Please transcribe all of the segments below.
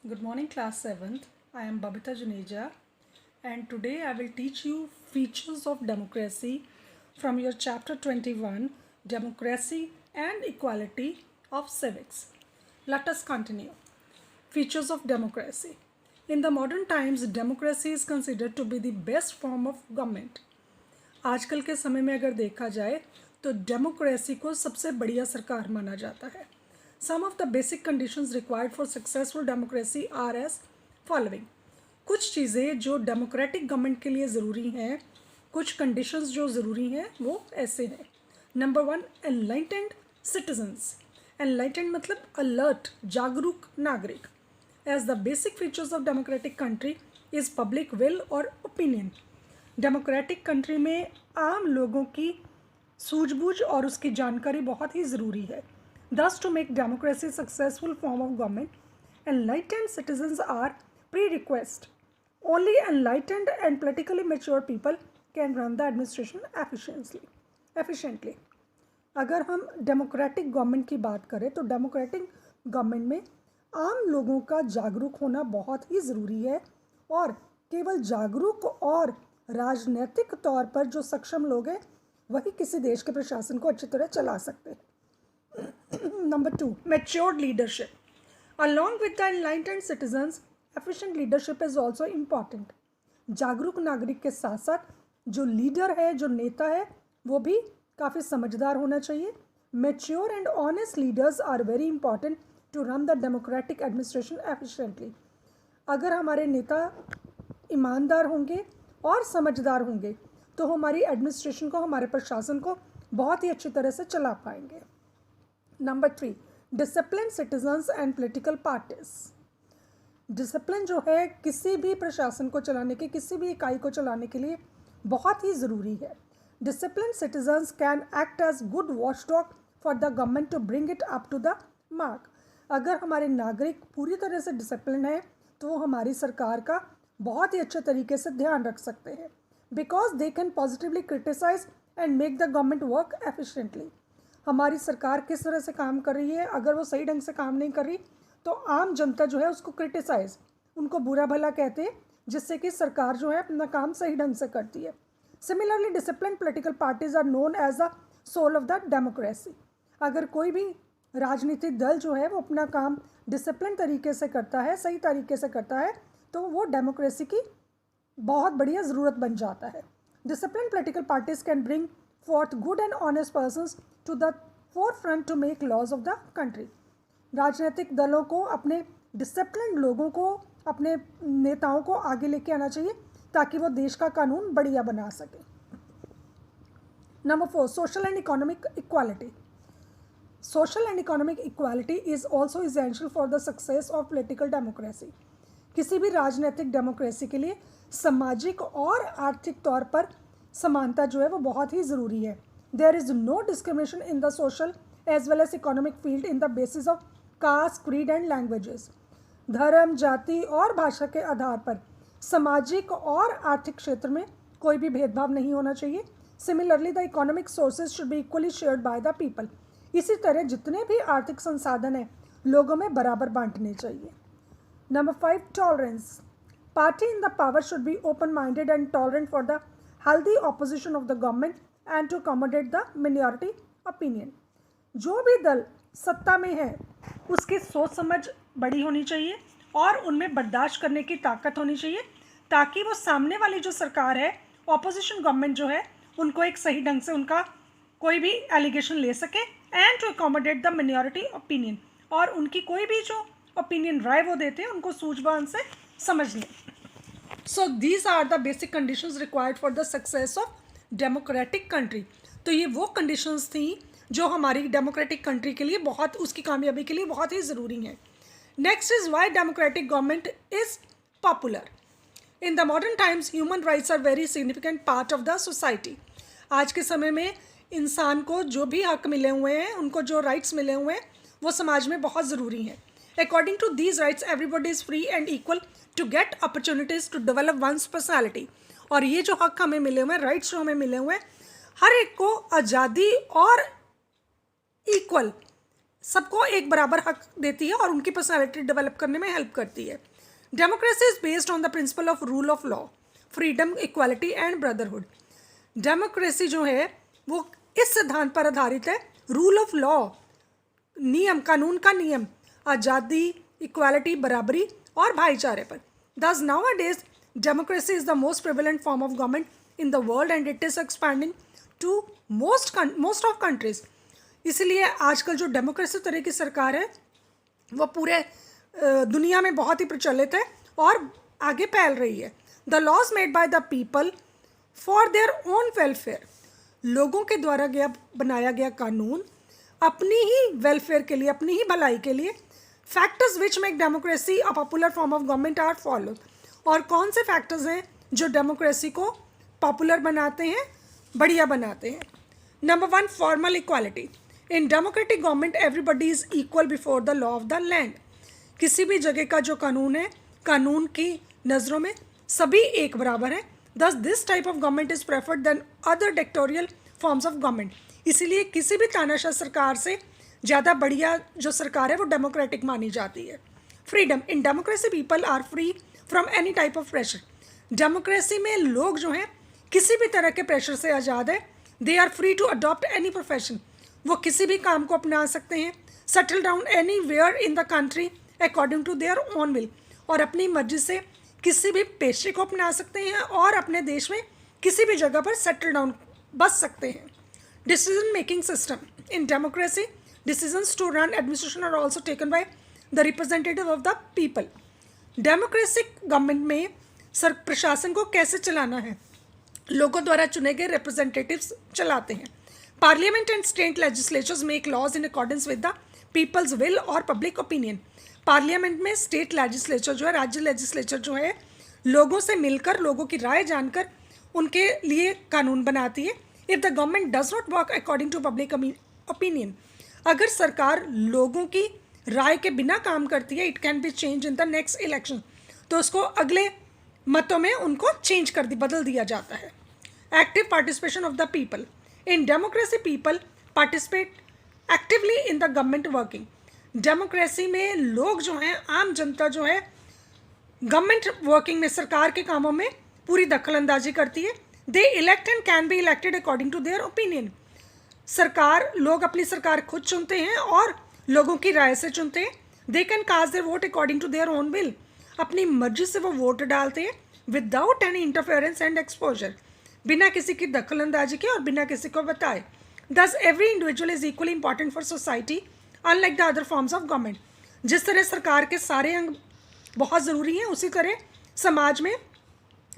Good morning, class 7th. I am Babita Juneja, and today I will teach you features of democracy from your chapter 21, Democracy and Equality of Civics. Let us continue. Features of democracy. In the modern times, democracy is considered to be the best form of government. आजकल के समय में अगर देखा जाए तो democracy को सबसे बढ़िया सरकार माना जाता है. Some of the basic conditions required for successful democracy are as following. कुछ चीज़ें जो डेमोक्रेटिक गवर्नमेंट के लिए ज़रूरी हैं, कुछ कंडीशंस जो ज़रूरी हैं वो ऐसे हैं. Number 1, enlightened citizens. एनलाइटेंड मतलब अलर्ट, जागरूक नागरिक. As the basic features of democratic country is public will और ओपिनियन. डेमोक्रेटिक कंट्री में आम लोगों की सूझबूझ और उसकी जानकारी बहुत ही ज़रूरी है. Thus, to make democracy a successful form of government, enlightened citizens are prerequisite. Only enlightened and politically mature people can run the administration efficiently. अगर हम डेमोक्रेटिक गवर्नमेंट की बात करें तो डेमोक्रेटिक गवर्नमेंट में आम लोगों का जागरूक होना बहुत ही ज़रूरी है, और केवल जागरूक और राजनीतिक तौर पर जो सक्षम लोग हैं वही किसी देश के प्रशासन को अच्छी तरह चला सकते हैं. Number 2, matured leadership. Along with the enlightened citizens, efficient leadership is also important. जागरूक नागरिक के साथ साथ जो लीडर है, जो नेता है, वो भी काफ़ी समझदार होना चाहिए. Mature and honest leaders are very important to run the democratic administration efficiently. अगर हमारे नेता ईमानदार होंगे और समझदार होंगे तो हमारी एडमिनिस्ट्रेशन को, हमारे प्रशासन को बहुत ही अच्छी तरह से चला पाएंगे. Number 3, discipline citizens and political parties. Discipline जो है किसी भी प्रशासन को चलाने के, किसी भी इकाई को चलाने के लिए बहुत ही ज़रूरी है. Discipline citizens can act as good watchdog for the government to bring it up to the mark. अगर हमारे नागरिक पूरी तरह से डिसिप्लिन है तो वो हमारी सरकार का बहुत ही अच्छे तरीके से ध्यान रख सकते हैं, because they can positively criticise and make the government work efficiently. हमारी सरकार किस तरह से काम कर रही है, अगर वो सही ढंग से काम नहीं कर रही तो आम जनता जो है उसको क्रिटिसाइज, उनको बुरा भला कहते हैं, जिससे कि सरकार जो है अपना काम सही ढंग से करती है. Similarly discipline political parties are known as the soul of the democracy. अगर कोई भी राजनीतिक दल जो है वो अपना काम डिसिप्लिन तरीके से करता है, सही तरीके से करता है, तो वो डेमोक्रेसी की बहुत बढ़िया ज़रूरत बन जाता है. Discipline political parties can bring forth good and honest persons to the forefront to make laws of the country. राजनीतिक दलों को अपने डिसिप्लिन लोगों को, अपने नेताओं को आगे लेके आना चाहिए ताकि वो देश का कानून बढ़िया बना सके. Number 4, social and economic equality. Social and economic equality is also essential for the success of political democracy. किसी भी राजनीतिक डेमोक्रेसी के लिए सामाजिक और आर्थिक तौर पर समानता जो है वो बहुत ही ज़रूरी है. There is no discrimination in the social as well as economic field in the basis of caste, creed and languages. धर्म, जाति और भाषा के आधार पर सामाजिक और आर्थिक क्षेत्र में कोई भी भेदभाव नहीं होना चाहिए. Similarly the economic sources should be equally shared by the people. इसी तरह जितने भी आर्थिक संसाधन हैं लोगों में बराबर बांटने चाहिए. Number 5, tolerance. Party in the power should be open minded and tolerant for the healthy opposition of the government and to accommodate the minority opinion. जो भी दल सत्ता में है उसकी सोच समझ बड़ी होनी चाहिए और उनमें बर्दाश्त करने की ताकत होनी चाहिए, ताकि वो सामने वाली जो सरकार है, ऑपोजिशन गवर्नमेंट जो है, उनको एक सही ढंग से उनका कोई भी एलिगेशन ले सके and to accommodate the minority opinion, और उनकी कोई भी जो ओपिनियन राय वो देते हैं उनको सूझबूझ से समझ लें. So these are the basic conditions required for the success of democratic country. तो ये वो conditions थी जो हमारी democratic country के लिए बहुत, उसकी कामयाबी के लिए बहुत ही ज़रूरी हैं. Next is why democratic government is popular. In the modern times, human rights are very significant part of the society. आज के समय में इंसान को जो भी हक मिले हुए हैं, उनको जो rights मिले हुए हैं, वो समाज में बहुत ज़रूरी हैं. According to these rights, everybody is free and equal to get opportunities to develop one's personality. और ये जो हक हमें मिले हुए हैं, राइट्स जो हमें मिले हुए हैं, हर एक को आज़ादी और इक्वल सबको एक बराबर हक देती है और उनकी पर्सनैलिटी डेवलप करने में हेल्प करती है। Democracy is based on the principle of rule of law, freedom, equality and brotherhood. Democracy जो है वो इस सिद्धांत पर आधारित है, रूल ऑफ लॉ, नियम, कानून का नियम, आज़ादी, इक्वालिटी, बराबरी और भाईचारे पर। Thus nowadays democracy is the most prevalent form of government in the world and it is expanding to most of countries। इसलिए आजकल जो डेमोक्रेसी तरह की सरकार है वो पूरे दुनिया में बहुत ही प्रचलित है और आगे फैल रही है। The laws made by the people for their own welfare, लोगों के द्वारा बनाया गया कानून अपनी ही वेलफेयर के लिए, अपनी ही भलाई के लिए। Factors which make democracy a popular form of government are follow, और कौन से फैक्टर्स हैं जो डेमोक्रेसी को पॉपुलर बनाते हैं, बढ़िया बनाते हैं। Number 1, formal equality. In democratic government everybody is equal before the law of the land. किसी भी जगह का जो कानून है, कानून की नज़रों में सभी एक बराबर हैं। Thus this type of government is preferred than other dictatorial forms of government. इसीलिए किसी भी तानाशाह सरकार से ज़्यादा बढ़िया जो सरकार है वो डेमोक्रेटिक मानी जाती है। Freedom. In democracy people are free from any type of pressure. Democracy में लोग जो हैं किसी भी तरह के प्रेशर से आज़ाद है। They are free to adopt any profession, वो किसी भी काम को अपना सकते हैं। Settle down anywhere in the country according to their own will, और अपनी मर्जी से किसी भी पेशे को अपना सकते हैं और अपने देश में किसी भी जगह पर सेटल डाउन बस सकते हैं। Decision making system. In democracy decisions to run administration are also taken by the representative of the people। Democratic government में प्रशासन को कैसे चलाना है, लोगों द्वारा चुने गए रिप्रेजेंटेटिव्स चलाते हैं। Parliament and state legislatures make laws in accordance with the people's will और पब्लिक ओपिनियन। पार्लियामेंट में स्टेट लेजिस्लेचर जो है, राज्य लेजिस्लेचर जो है, लोगों से मिलकर, लोगों की राय जानकर उनके लिए कानून बनाती है। If the government does not work according to public opinion, अगर सरकार लोगों की राय के बिना काम करती है, it can be change in the next election, तो उसको अगले मतों में उनको चेंज बदल दिया जाता है। Active participation of the people. In democracy people participate actively in the government working. Democracy में लोग जो हैं, आम जनता जो है, गवर्नमेंट वर्किंग में, सरकार के कामों में पूरी दखलंदाजी करती है। They elect and can be elected according to their opinion. लोग अपनी सरकार खुद चुनते हैं और लोगों की राय से चुनते हैं। They can cast their vote according to their own will, अपनी मर्जी से वो वोट डालते हैं without any interference and exposure, बिना किसी की दखलंदाजी के और बिना किसी को बताए। दस every individual is equally important for society unlike the other forms of government. जिस तरह सरकार के सारे अंग बहुत ज़रूरी हैं, उसी तरह समाज में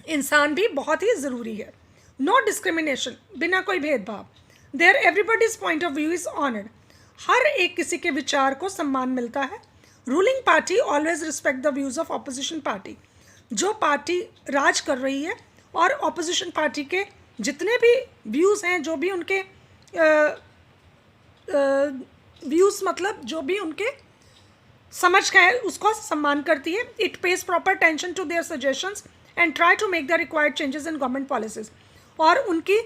इंसान भी बहुत ही ज़रूरी है। नो डिस्क्रिमिनेशन, बिना कोई भेदभाव। There everybody's point of view is honoured, हर एक किसी के विचार को सम्मान मिलता है। Ruling party always respect the views of opposition party, जो पार्टी राज कर रही है और ऑपोजिशन पार्टी के जितने भी व्यूज़ हैं, जो भी उनके व्यूज़ मतलब जो भी उनके समझ का है, उसको सम्मान करती है। It pays proper attention to their suggestions and try to make the required changes in government policies, और उनकी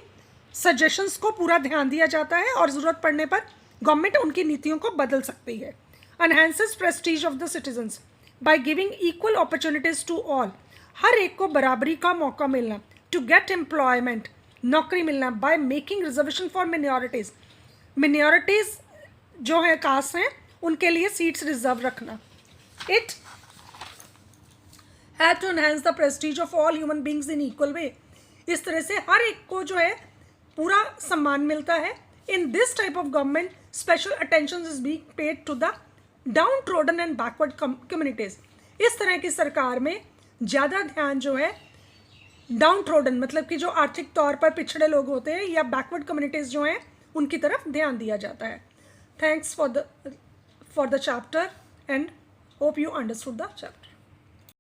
सजेशंस को पूरा ध्यान दिया जाता है और ज़रूरत पड़ने पर गवर्नमेंट उनकी नीतियों को बदल सकती है। Enhances prestige of the citizens by giving equal opportunities to all, हर एक को बराबरी का मौका मिलना। टू गेट एम्प्लॉयमेंट, नौकरी मिलना। By making reservation for minorities, minorities जो है, कास्ट हैं, उनके लिए सीट्स रिजर्व रखना। It have to enhance the prestige of all human beings in equal way, इस तरह से हर एक को जो है पूरा सम्मान मिलता है। In this type of government special attention is being paid to the downtrodden and backward communities. इस तरह की सरकार में ज़्यादा ध्यान जो है डाउन ट्रोडन मतलब कि जो आर्थिक तौर पर पिछड़े लोग होते हैं या बैकवर्ड कम्युनिटीज़ जो हैं, उनकी तरफ ध्यान दिया जाता है। Thanks for the chapter and hope you understood the chapter.